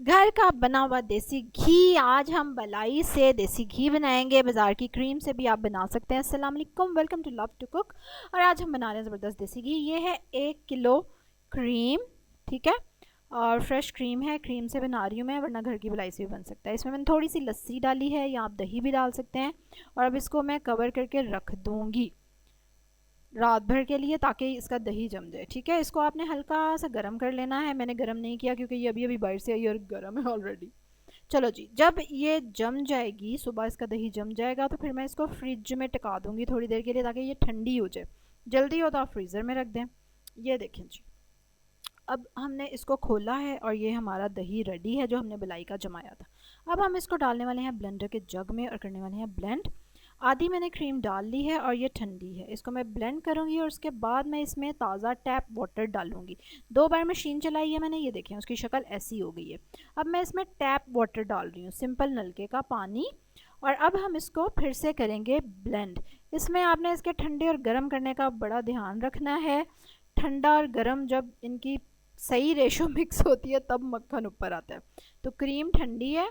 घर का बना हुआ देसी घी। आज हम बलाई से देसी घी बनाएंगे, बाज़ार की क्रीम से भी आप बना सकते हैं। अस्सलाम वालेकुम, welcome to love to cook. और आज हम बना रहे हैं ज़बरदस्त देसी घी। ये है 1 किलो क्रीम, ठीक है, और फ्रेश क्रीम है। क्रीम से बना रही हूँ मैं, वरना घर की बलाई से भी बन सकता है। इसमें मैंने थोड़ी सी लस्सी डाली है, या आप दही भी डाल सकते हैं। और अब इसको मैं कवर करके रख दूँगी रात भर के लिए, ताकि इसका दही जम जाए। ठीक है, इसको आपने हल्का सा गर्म कर लेना है। मैंने गर्म नहीं किया क्योंकि ये अभी अभी बाहर से आई और गर्म है ऑलरेडी। चलो जी, जब ये जम जाएगी, सुबह इसका दही जम जाएगा, तो फिर मैं इसको फ्रिज में टिका दूंगी थोड़ी देर के लिए, ताकि ये ठंडी हो जाए। जल्दी हो तो आप फ्रीज़र में रख दें। ये देखें जी, अब हमने इसको खोला है और ये हमारा दही रेडी है जो हमने बलाई का जमाया था। अब हम इसको डालने वाले हैं ब्लेंडर के जग में और करने वाले हैं ब्लेंड। आधी मैंने क्रीम डाल ली है और ये ठंडी है। इसको मैं ब्लेंड करूँगी और उसके बाद मैं इसमें ताज़ा टैप वाटर डालूँगी। 2 बार मशीन चलाई है मैंने, ये देखें उसकी शक्ल ऐसी हो गई है। अब मैं इसमें टैप वाटर डाल रही हूँ, सिंपल नलके का पानी। और अब हम इसको फिर से करेंगे ब्लेंड। इसमें आपने इसके ठंडे और गर्म करने का बड़ा ध्यान रखना है। ठंडा और गर्म जब इनकी सही रेशो मिक्स होती है तब मक्खन ऊपर आता है। तो क्रीम ठंडी है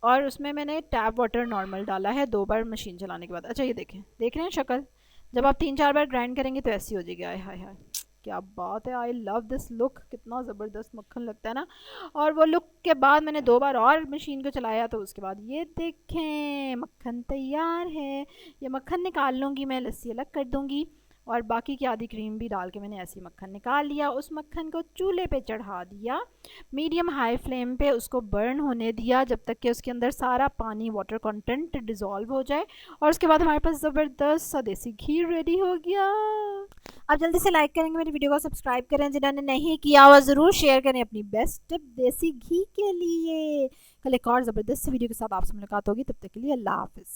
और उसमें मैंने टैप वाटर नॉर्मल डाला है 2 बार मशीन चलाने के बाद। अच्छा, ये देखें, देख रहे हैं शक्ल? जब आप 3-4 बार ग्राइंड करेंगे तो ऐसी हो जाएगी। आय हाय हाय, क्या बात है! आई लव दिस लुक, कितना ज़बरदस्त मक्खन लगता है ना। और वो लुक के बाद मैंने 2 बार और मशीन को चलाया, तो उसके बाद ये देखें मक्खन तैयार है। ये मक्खन निकाल लूँगी मैं, लस्सी अलग कर दूँगी, और बाकी की आधी क्रीम भी डाल के मैंने ऐसे ही मक्खन निकाल लिया। उस मक्खन को चूल्हे पे चढ़ा दिया, मीडियम हाई फ्लेम पे उसको बर्न होने दिया जब तक कि उसके अंदर सारा पानी, वाटर कंटेंट डिज़ोल्व हो जाए। और उसके बाद हमारे पास ज़बरदस्त सा देसी घी रेडी हो गया। आप जल्दी से लाइक करेंगे मेरी वीडियो को, सब्सक्राइब करें जिन्होंने नहीं किया हुआ, ज़रूर शेयर करें अपनी बेस्ट टिप देसी घी के लिए। कल एक और ज़बरदस्त वीडियो के साथ आपसे मुलाकात होगी, तब तक के लिए अल्लाह हाफ़िज़।